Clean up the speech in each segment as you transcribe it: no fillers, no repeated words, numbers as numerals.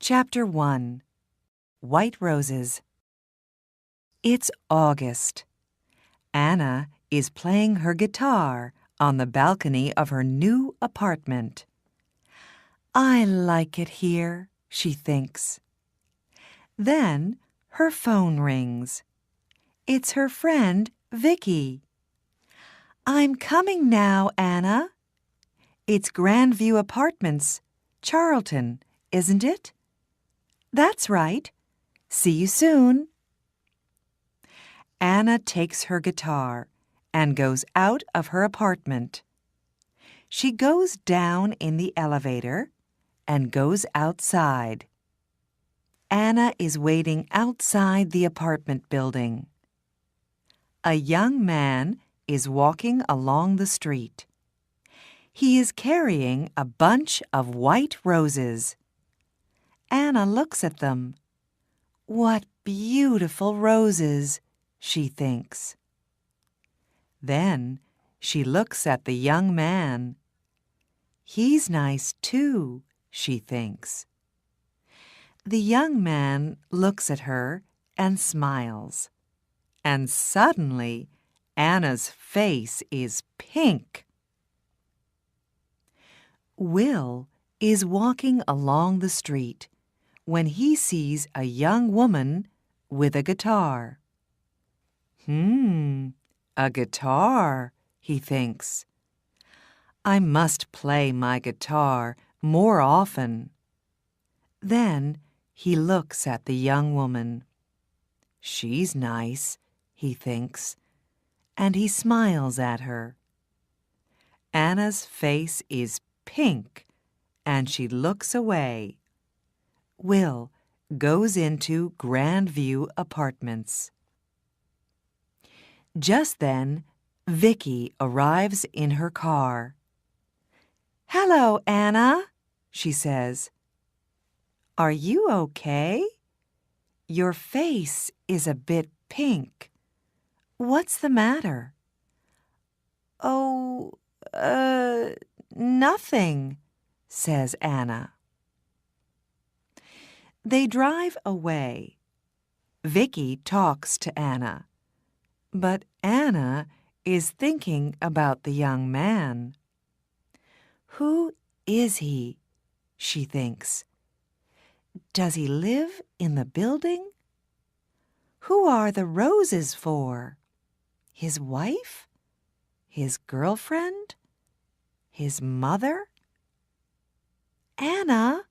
Chapter 1 White Roses. It's August. Anna is playing her guitar on the balcony of her new apartment. I like it here, she thinks. Then her phone rings. It's her friend, Vicky. I'm coming now, Anna. It's Grandview Apartments, Charlton, isn't it? That's right. See you soon. Anna takes her guitar and goes out of her apartment. She goes down in the elevator and goes outside. Anna is waiting outside the apartment building. A young man is walking along the street. He is carrying a bunch of white roses. Anna looks at them. What beautiful roses, she thinks. Then she looks at the young man. He's nice too, she thinks. The young man looks at her and smiles. And suddenly, Anna's face is pink. Will is walking along the street when he sees a young woman with a guitar. A guitar, he thinks. I must play my guitar more often. Then he looks at the young woman. She's nice, he thinks, and he smiles at her. Anna's face is pink, and she looks away. Will goes into Grandview Apartments. Just then, Vicky arrives in her car. Hello, Anna, she says. Are you okay? Your face is a bit pink. What's the matter? Oh, nothing, says Anna. They drive away. Vicky talks to Anna, but Anna is thinking about the young man. Who is he? She thinks. Does he live in the building? Who are the roses for? His wife? His girlfriend? His mother? Anna,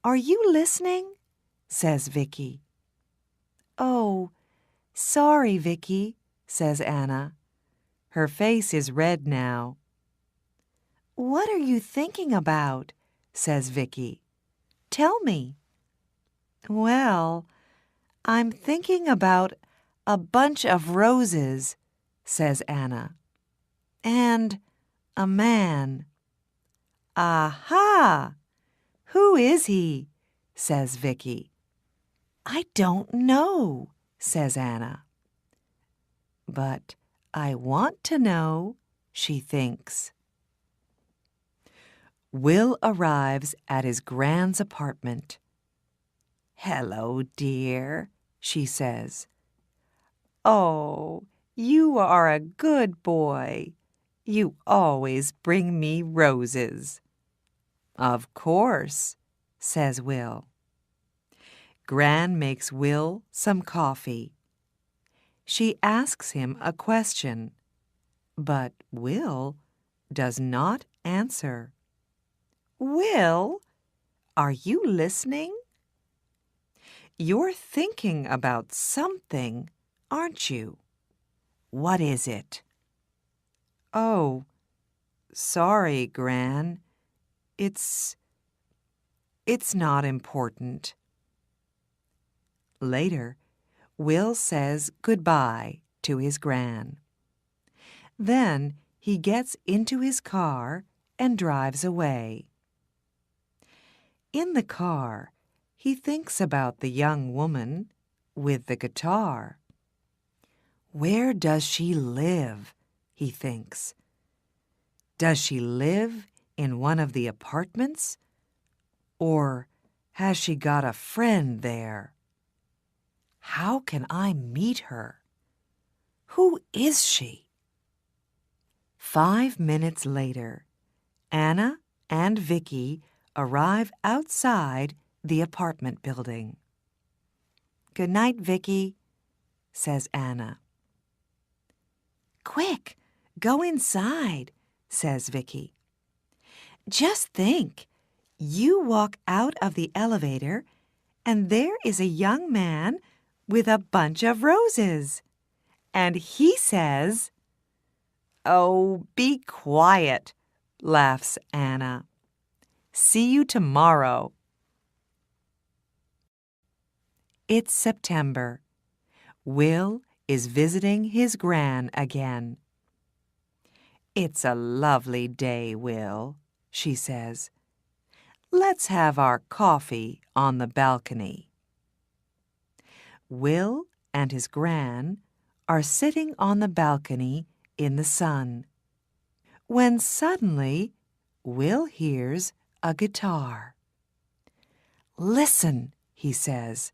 are you listening? Says Vicky. Oh, sorry, Vicky, says Anna. Her face is red now. What are you thinking about? Says Vicky. Tell me. Well, I'm thinking about a bunch of roses, says Anna. And a man. Aha! Who is he? Says Vicky. I don't know, says Anna. But I want to know, she thinks. Will arrives at his grand's apartment. Hello, dear, she says. Oh, you are a good boy. You always bring me roses. Of course, says Will. Gran makes Will some coffee. She asks him a question, but Will does not answer. Will, are you listening? You're thinking about something, aren't you? What is it? Oh, sorry, Gran. It's not important. Later, Will says goodbye to his Gran. Then he gets into his car and drives away. In the car, he thinks about the young woman with the guitar. Where does she live? He thinks. Does she live in one of the apartments? Or Has she got a friend there? How can I meet her? Who is she? 5 minutes later, Anna and Vicky arrive outside the apartment building. "Good night, Vicky," says Anna. "Quick, go inside," says Vicky. "Just think, you walk out of the elevator and there is a young man with a bunch of roses. And he says—" "Oh, be quiet," laughs Anna. "See you tomorrow." It's September. Will is visiting his gran again. "It's a lovely day, Will," she says. "Let's have our coffee on the balcony." Will and his gran are sitting on the balcony in the sun, when suddenly Will hears a guitar. "Listen," he says.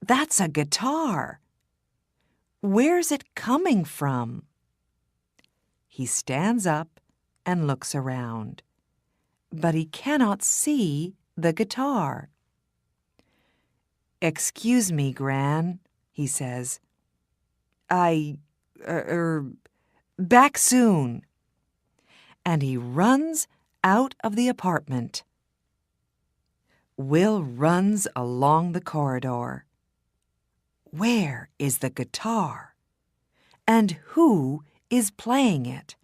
"That's a guitar. Where's it coming from?" He stands up and looks around, but he cannot see the guitar. "Excuse me, Gran," he says. Back soon." And he runs out of the apartment. Will runs along the corridor. Where is the guitar? And who is playing it?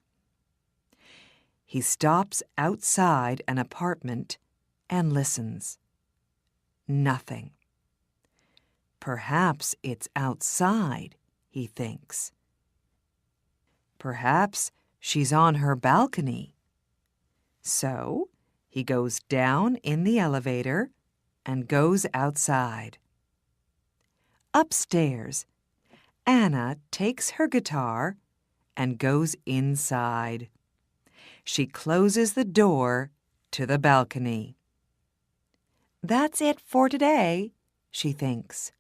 He stops outside an apartment and listens. Nothing. Perhaps it's outside, he thinks. Perhaps she's on her balcony. So he goes down in the elevator and goes outside. Upstairs, Anna takes her guitar and goes inside. She closes the door to the balcony. That's it for today, she thinks.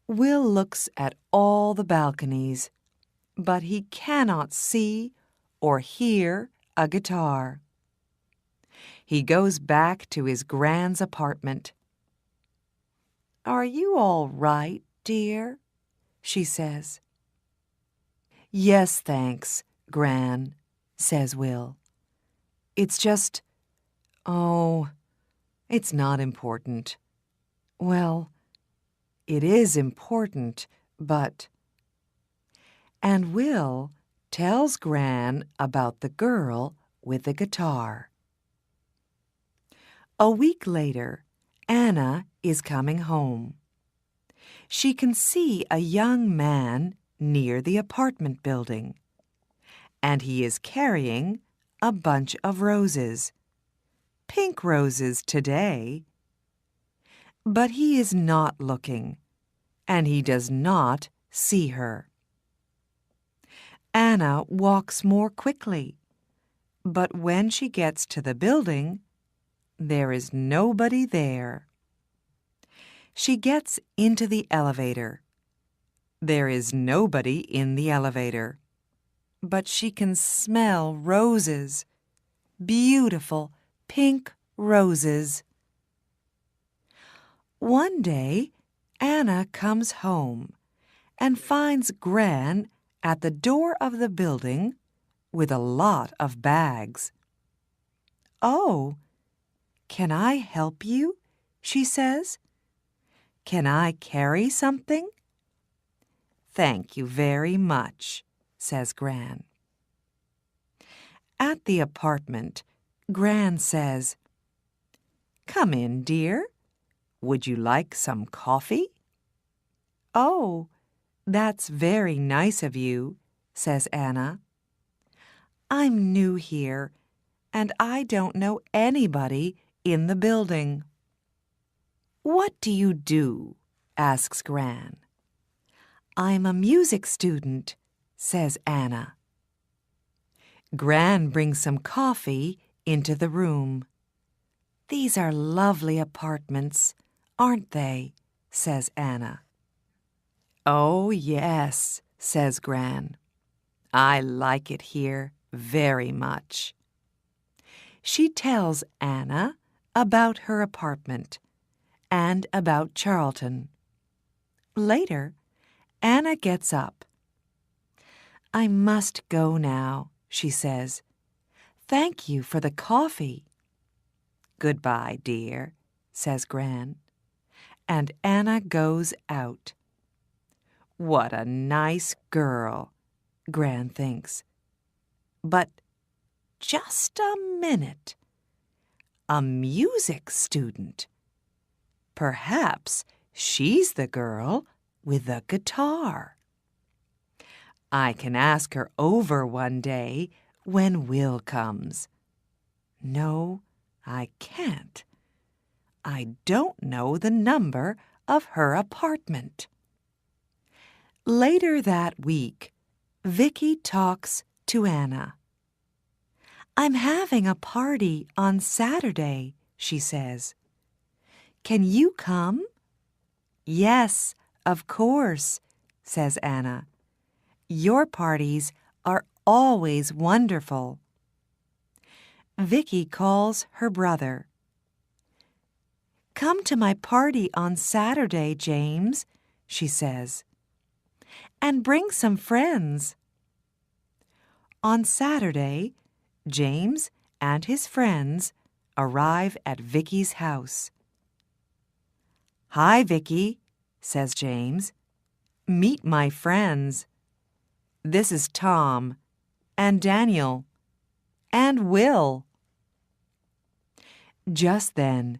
Will looks at all the balconies, but he cannot see or hear a guitar. He goes back to his Gran's apartment. "Are you all right, dear?" she says. "Yes, thanks, Gran," says Will. "It's just, it's not important. Well, it is important, but—" And Will tells Gran about the girl with the guitar. A week later, Anna is coming home. She can see a young man near the apartment building, and he is carrying a bunch of roses. Pink roses today. But he is not looking, and he does not see her. Anna walks more quickly, but when she gets to the building, there is nobody there. She gets into the elevator. There is nobody in the elevator, but she can smell roses, beautiful pink roses. One day, Anna comes home and finds Gran at the door of the building with a lot of bags. "Oh, can I help you?" she says. "Can I carry something?" "Thank you very much," says Gran. At the apartment, Gran says, "Come in, dear. Would you like some coffee?" "Oh, that's very nice of you," says Anna. "I'm new here, and I don't know anybody in the building." "What do you do?" asks Gran. "I'm a music student," says Anna. Gran brings some coffee into the room. "These are lovely apartments, aren't they?" says Anna. "Oh, yes," says Gran. "I like it here very much." She tells Anna about her apartment and about Charlton. Later, Anna gets up. "I must go now," she says. "Thank you for the coffee." "Goodbye, dear," says Gran. And Anna goes out. What a nice girl, Gran thinks. But just a minute. A music student. Perhaps she's the girl with the guitar. I can ask her over one day when Will comes. No, I can't. I don't know the number of her apartment. Later that week, Vicky talks to Anna. "I'm having a party on Saturday," she says. "Can you come?" "Yes, of course," says Anna. "Your parties are always wonderful." Vicky calls her brother. "Come to my party on Saturday, James," she says, "and bring some friends." On Saturday, James and his friends arrive at Vicky's house. "Hi, Vicky," says James. "Meet my friends. This is Tom and Daniel and Will." Just then,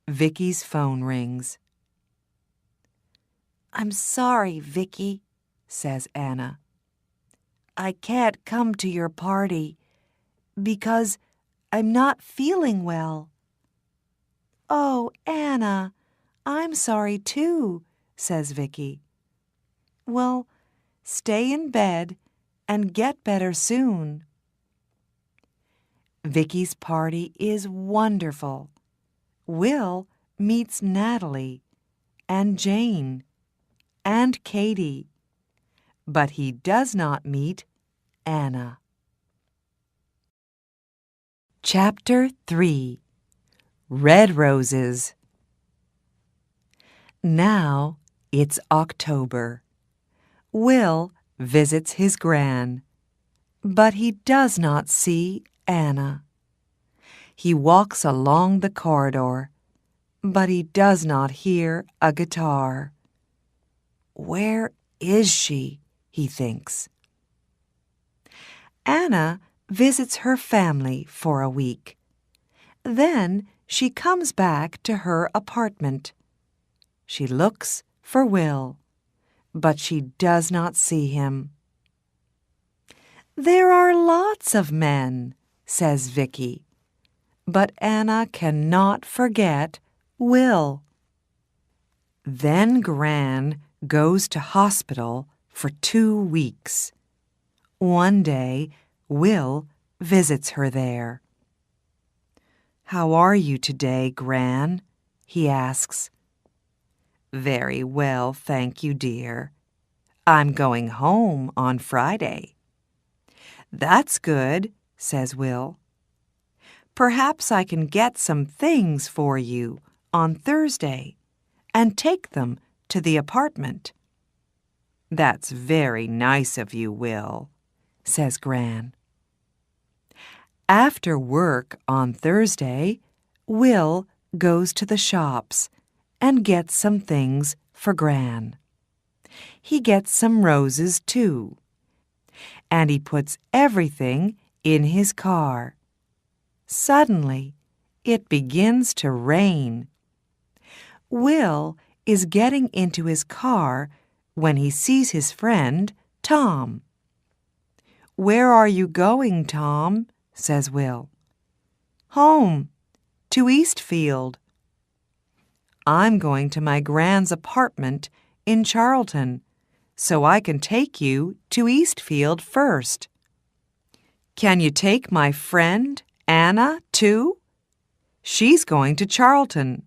Vicky's phone rings. "I'm sorry, Vicky," says Anna. "I can't come to your party because I'm not feeling well." "Oh, Anna, I'm sorry too," says Vicky. "Well, stay in bed and get better soon." Vicky's party is wonderful. Will meets Natalie and Jane and Katie, but he does not meet Anna. Chapter 3. Red Roses. Now it's October. Will visits his gran, but he does not see Anna. He walks along the corridor, but he does not hear a guitar. Where is she? He thinks. Anna visits her family for a week. Then she comes back to her apartment. She looks for Will, but she does not see him. "There are lots of men," says Vicky, but Anna cannot forget Will. Then Gran goes to hospital for 2 weeks. One day, Will visits her there. "How are you today, Gran?" he asks. "Very well, thank you, dear. I'm going home on Friday." "That's good," says Will. "Perhaps I can get some things for you on Thursday and take them to the apartment." "That's very nice of you, Will," says Gran. After work on Thursday, Will goes to the shops and gets some things for Gran. He gets some roses, too, and he puts everything in his car. Suddenly, it begins to rain. Will is getting into his car when he sees his friend, Tom. "Where are you going, Tom?" says Will. "Home, to Eastfield." "I'm going to my Gran's apartment in Charlton, so I can take you to Eastfield first." "Can you take my friend, Anna, too? She's going to Charlton."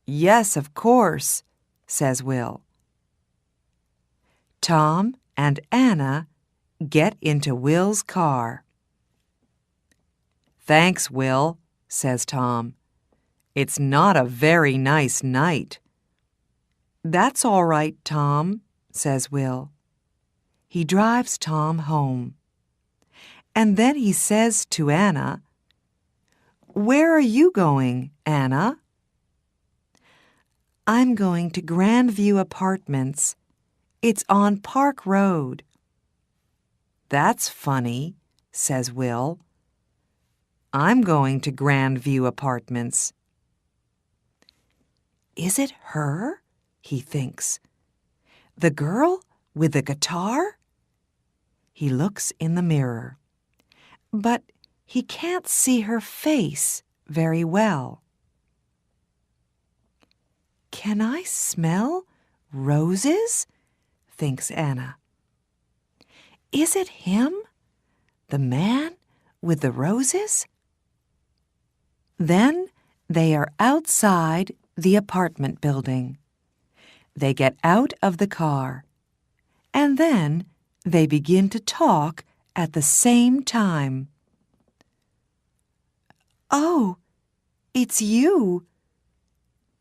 "Yes, of course," says Will. Tom and Anna get into Will's car. "Thanks, Will," says Tom. "It's not a very nice night." "That's all right, Tom," says Will. He drives Tom home. And then he says to Anna, "Where are you going, Anna?" "I'm going to Grandview Apartments. It's on Park Road." "That's funny," says Will. "I'm going to Grandview Apartments." "Is it her?" he thinks. "The girl with the guitar?" He looks in the mirror, but he can't see her face very well. "Can I smell roses?" thinks Anna. "Is it him, the man with the roses?" Then they are outside the apartment building. They get out of the car, and then they begin to talk at the same time. "Oh, it's you.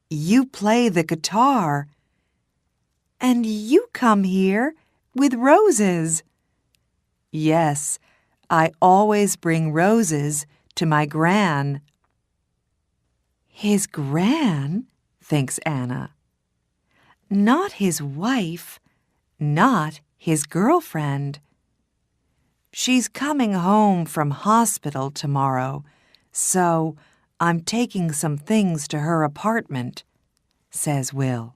You play the guitar, and you come here with roses." "Yes, I always bring roses to my Gran." "His Gran?" thinks Anna. "Not his wife, not his girlfriend. She's coming home from hospital tomorrow, so I'm taking some things to her apartment," says Will.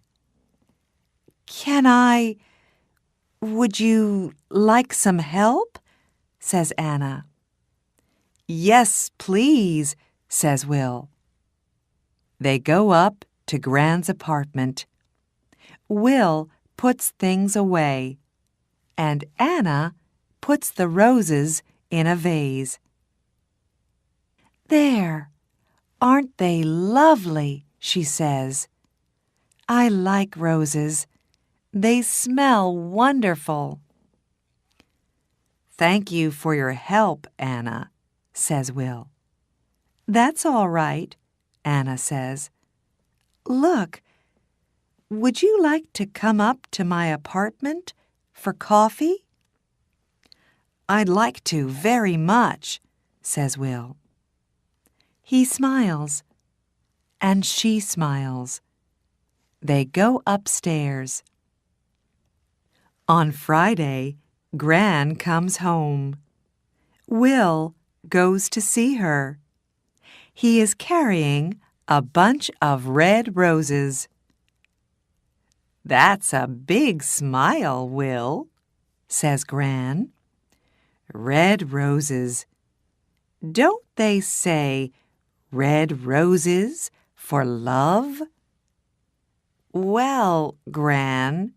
Would you like some help?" says Anna. "Yes, please," says Will. They go up to Gran's apartment. Will puts things away, and Anna puts the roses in a vase. "There, aren't they lovely?" she says. "I like roses. They smell wonderful." "Thank you for your help, Anna," says Will. "That's all right," Anna says. "Look, would you like to come up to my apartment for coffee?" "I'd like to very much," says Will. He smiles, and she smiles. They go upstairs. On Friday, Gran comes home. Will goes to see her. He is carrying a bunch of red roses. "That's a big smile, Will," says Gran. "Red roses. Don't they say red roses for love?" "Well, Gran,"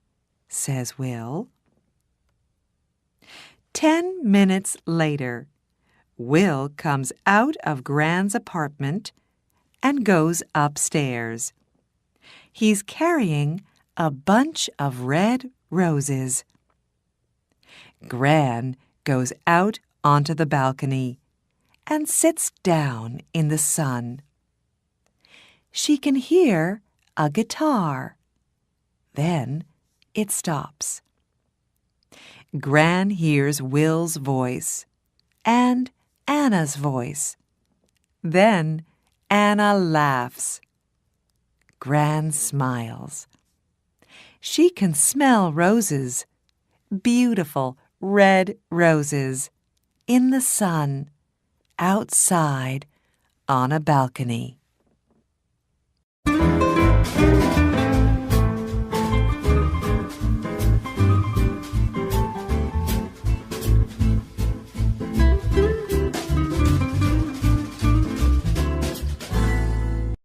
says Will. 10 minutes later, Will comes out of Gran's apartment and goes upstairs. He's carrying a bunch of red roses. Gran goes out onto the balcony and sits down in the sun. She can hear a guitar. Then it stops. Gran hears Will's voice and Anna's voice. Then Anna laughs. Gran smiles. She can smell roses, beautiful red roses, in the sun, outside on a balcony.